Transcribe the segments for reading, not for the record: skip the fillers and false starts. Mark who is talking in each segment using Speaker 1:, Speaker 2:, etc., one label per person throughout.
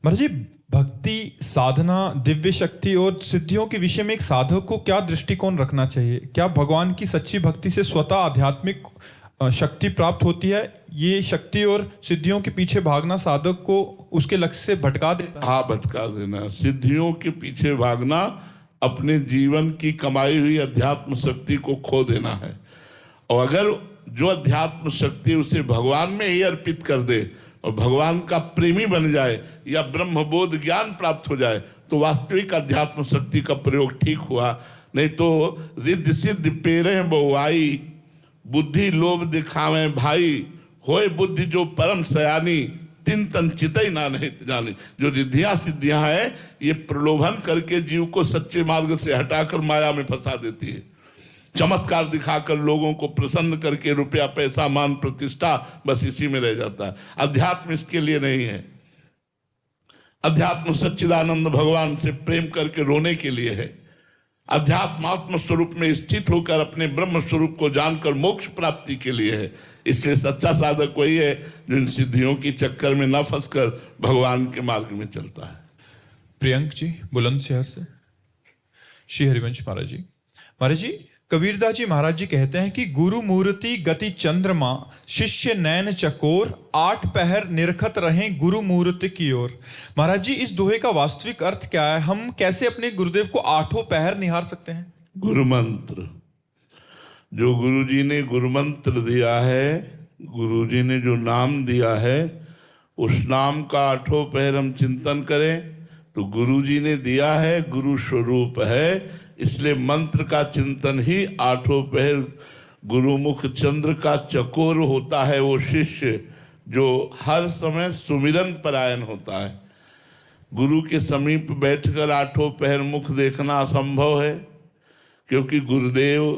Speaker 1: महाराज जी, भक्ति, साधना, दिव्य शक्ति और सिद्धियों के विषय में एक साधक को क्या दृष्टिकोण रखना चाहिए? क्या भगवान की सच्ची भक्ति से स्वतः आध्यात्मिक शक्ति प्राप्त होती है? ये शक्ति और सिद्धियों के पीछे भागना साधक को उसके लक्ष्य से भटका देता है?
Speaker 2: हाँ, भटका देना। सिद्धियों के पीछे भागना अपने जीवन की कमाई हुई अध्यात्म शक्ति को खो देना है। और अगर जो अध्यात्म शक्ति उसे भगवान में ही अर्पित कर दे और भगवान का प्रेमी बन जाए या ब्रह्मबोध ज्ञान प्राप्त हो जाए तो वास्तविक अध्यात्म शक्ति का प्रयोग ठीक हुआ। नहीं तो रिद्धि सिद्धि पेरे बहुआई, बुद्धि लोभ दिखावे भाई, होए बुद्धि जो परम सयानी, तीन तन चितई ना नहीं जानी। जो रिद्धियां सिद्धियां हैं ये प्रलोभन करके जीव को सच्चे मार्ग से हटाकर माया में फंसा देती है। चमत्कार दिखाकर लोगों को प्रसन्न करके रुपया पैसा मान प्रतिष्ठा बस इसी में रह जाता है। अध्यात्म इसके लिए नहीं है। अध्यात्म सच्चिदानंद भगवान से प्रेम करके रोने के लिए है। अध्यात्म आत्म स्वरूप में स्थित होकर अपने ब्रह्म स्वरूप को जानकर मोक्ष प्राप्ति के लिए है। इसलिए सच्चा साधक वही है जो इन सिद्धियों की चक्कर में न फंसकर भगवान के मार्ग में चलता है।
Speaker 1: प्रियंक जी बुलंदशहर से। श्री हरिवंश महाराज जी। महाराज जी, कबीरदास जी महाराज जी कहते हैं कि गुरु मूर्ति गति चंद्रमा, शिष्य नैन चकोर, 8 पहर निरखत रहें गुरु मूर्ति की ओर। महाराज जी, इस दोहे का वास्तविक अर्थ क्या है? हम कैसे अपने गुरुदेव को 8 पहर निहार सकते हैं?
Speaker 2: गुरु मंत्र, जो गुरु जी ने गुरु मंत्र दिया है, गुरु जी ने जो नाम दिया है, उस नाम का 8 पहर हम चिंतन करें तो गुरु जी ने दिया है, गुरु स्वरूप है। इसलिए मंत्र का चिंतन ही 8 पहर। गुरुमुख चंद्र का चकोर होता है वो शिष्य जो हर समय सुमिरन परायण होता है। गुरु के समीप बैठकर 8 पहर मुख देखना असंभव है, क्योंकि गुरुदेव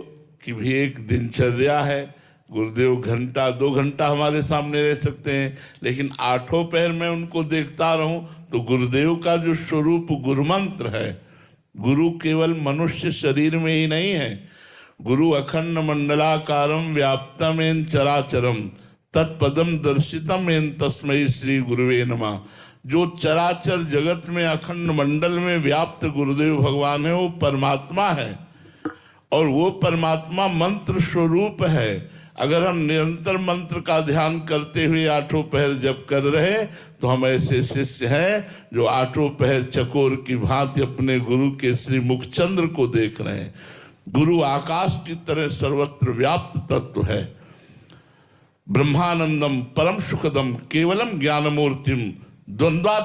Speaker 2: की भी एक दिनचर्या है। गुरुदेव घंटा 2 घंटा हमारे सामने रह सकते हैं, लेकिन 8 पहर में उनको देखता रहूं तो गुरुदेव का जो स्वरूप गुरुमंत्र है, गुरु केवल मनुष्य शरीर में ही नहीं है। गुरु अखंड मंडलाकारम व्याप्तम एन चराचरम तत्पदम दर्शितम एन तस्मै श्री गुरुवे नमः। जो चराचर जगत में अखंड मंडल में व्याप्त गुरुदेव भगवान है वो परमात्मा है, और वो परमात्मा मंत्र स्वरूप है। अगर हम निरंतर मंत्र का ध्यान करते हुए 8 पहर जप कर रहे तो हम ऐसे शिष्य हैं जो 8 पहर चकोर की भांति अपने गुरु के श्री मुखचंद्र को देख रहे हैं। गुरु आकाश की तरह सर्वत्र व्याप्त तत्व है। ब्रह्मानंदम परम सुखदम केवलम ज्ञानमूर्तिम द्वंद्वा